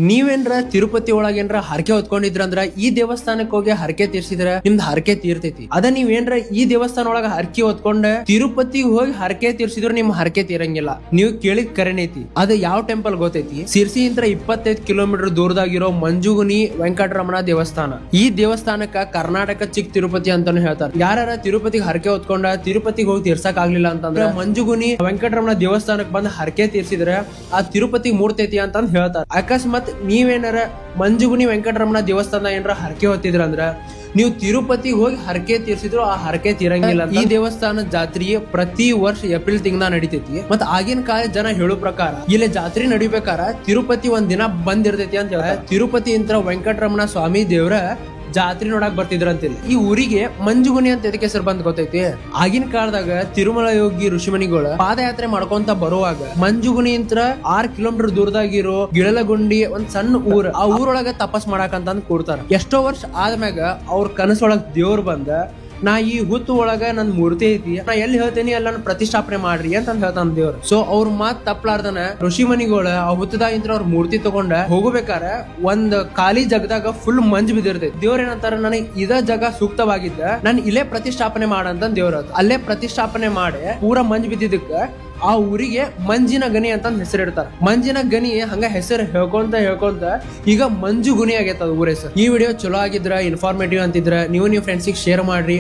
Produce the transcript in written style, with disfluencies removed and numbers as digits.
ನೀವೇನ್ರ ತಿರುಪತಿ ಒಳಗೇನ್ರ ಹರಕೆ ಹೊತ್ಕೊಂಡಿದ್ರ ಅಂದ್ರ ಈ ದೇವಸ್ಥಾನಕ್ಕೆ ಹೋಗಿ ಹರಕೆ ತೀರ್ಸಿದ್ರ ನಿಮ್ದು ಹರಕೆ ತೀರ್ತೈತಿ. ಅದ ನೀವೇನ್ರ ಈ ದೇವಸ್ಥಾನ ಒಳಗ ಹರಕೆ ಹೊತ್ಕೊಂಡ ತಿರುಪತಿಗೆ ಹೋಗಿ ಹರಕೆ ತೀರ್ಸಿದ್ರು ನಿಮ್ ಹರಕೆ ತೀರಂಗಿಲ್ಲ. ನೀವು ಕೇಳಿದ್ ಕರೆನೈತಿ. ಅದ ಯಾವ ಟೆಂಪಲ್ ಗೊತ್ತೈತಿ? ಸಿರ್ಸಿ ಇಂತ್ರ 25 ಕಿಲೋಮೀಟರ್ ದೂರದಾಗಿರೋ ಮಂಜುಗುನಿ ವೆಂಕಟರಮಣ ದೇವಸ್ಥಾನ. ಈ ದೇವಸ್ಥಾನಕ್ಕ ಕರ್ನಾಟಕ ಚಿಕ್ಕ ತಿರುಪತಿ ಅಂತಾನು ಹೇಳ್ತಾರೆ. ಯಾರ ತಿರುಪತಿಗೆ ಹರಕೆ ಹೊತ್ಕೊಂಡ ತಿರುಪತಿಗೆ ಹೋಗಿ ತೀರ್ಸಕ್ ಆಗ್ಲಿಲ್ಲ ಅಂತಂದ್ರ ಮಂಜುಗುನಿ ವೆಂಕಟರಮಣ ದೇವಸ್ಥಾನಕ್ ಬಂದ್ ಹರಕೆ ತೀರ್ಸಿದ್ರೆ ಆ ತಿರುಪತಿಗೆ ಮೂಡ್ತೈತಿ ಅಂತ ಹೇಳ್ತಾರೆ. ಅಕಸ್ಮಾತ್ ನೀವೇನಾರ ಮಂಜುಗುನಿ ವೆಂಕಟರಮಣ ದೇವಸ್ಥಾನ ಏನಾರ ಹರಕೆ ಹೊತ್ತಿದ್ರ ಅಂದ್ರ ನೀವು ತಿರುಪತಿಗೆ ಹೋಗಿ ಹರಕೆ ತೀರ್ಸಿದ್ರು ಆ ಹರಕೆ ತೀರಂಗಿಲ್ಲ. ಈ ದೇವಸ್ಥಾನ ಜಾತ್ರೆ ಪ್ರತಿ ವರ್ಷ ಏಪ್ರಿಲ್ ತಿಂಗಳ ನಡಿತೈತಿ. ಮತ್ ಆಗಿನ ಕಾಲ ಜನ ಹೇಳೋ ಪ್ರಕಾರ ಇಲ್ಲಿ ಜಾತ್ರೆ ನಡಿಬೇಕಾರ ತಿರುಪತಿ ಒಂದ್ ದಿನ ಬಂದ್ ಇರ್ತೈತಿ ಅಂತ ಹೇಳ. ತಿರುಪತಿ ಇಂತ್ರ ವೆಂಕಟರಮಣ ಸ್ವಾಮಿ ದೇವ್ರ ಜಾತ್ರೆ ನೋಡಕ್ ಬರ್ತಿದ್ರಂತಿಲ್ಲ. ಈ ಊರಿಗೆ ಮಂಜುಗುನಿ ಅಂತ ಎದಕ್ಕೆ ಹೆಸರು ಬಂದ್ ಗೊತ್ತೈತಿ? ಆಗಿನ ಕಾಲದಾಗ ತಿರುಮಲ ಯೋಗಿ ಋಷಿಮನಿಗಳು ಪಾದಯಾತ್ರೆ ಮಾಡ್ಕೊಂತ ಬರುವಾಗ ಮಂಜುಗುನಿ ಅಂತ 6 ಕಿಲೋಮೀಟರ್ ದೂರದಾಗಿರೋ ಗಿಳಲಗುಂಡಿ ಒಂದ್ ಸಣ್ಣ ಊರ್, ಆ ಊರೊಳಗ ತಪಸ್ ಮಾಡಕಂತ ಕೂಡ್ತಾರ. ಎಷ್ಟೋ ವರ್ಷ ಆದ್ಮ್ಯಾಗ ಅವ್ರ ಕನಸೊಳಗ್ ದೇವ್ರ ಬಂದ ನಾ ಈ ಹುತ್ತು ಒಳಗ ನನ್ ಮೂರ್ತಿ ಐತಿ, ನಾ ಎಲ್ಲಿ ಹೇಳ್ತೇನಿ ಎಲ್ಲ ಪ್ರತಿಷ್ಠಾಪನೆ ಮಾಡ್ರಿ ಅಂತ ಹೇಳ್ತಾನ ದೇವ್ರು. ಸೊ ಅವ್ರ ಮಾತ್ ತಪ್ಪಲಾರ್ದನ ಋಷಿಮನಿಗಳು ಆ ಹುತ್ತದಾಗಿಂತ್ರ ಅವ್ರ ಮೂರ್ತಿ ತಗೊಂಡ ಹೋಗಬೇಕಾರ ಒಂದ್ ಖಾಲಿ ಜಗದಾಗ ಫುಲ್ ಮಂಜ್ ಬಿದ್ದಿರ್ತೈತಿ. ದೇವ್ರ ಏನಂತಾರ, ನನಗೆ ಇದ ಜಾಗ ಸೂಕ್ತವಾಗಿದ್ದ ನಾನು ಇಲ್ಲೇ ಪ್ರತಿಷ್ಠಾಪನೆ ಮಾಡಂತ ದೇವ್ರ. ಅಲ್ಲೇ ಪ್ರತಿಷ್ಠಾಪನೆ ಮಾಡಿ ಪೂರಾ ಮಂಜ್ ಬಿದ್ದಿದ್ದಕ್ಕ ಆ ಊರಿಗೆ ಮಂಜಿನ ಗನಿ ಅಂತ ಹೆಸರಿಡ್ತಾರ. ಮಂಜಿನ ಗನಿ ಹಂಗ ಹೆಸರು ಹೇಳ್ಕೊಂತ ಈಗ ಮಂಜುಗುನಿ ಆಗೈತ ಊರ ಹೆಸರು. ಈ ವಿಡಿಯೋ ಚಲೋ ಆಗಿದ್ರ, ಇನ್ಫಾರ್ಮೇಟಿವ್ ಅಂತಿದ್ರ ನೀವು ಫ್ರೆಂಡ್ಸಿಗೆ ಶೇರ್ ಮಾಡ್ರಿ.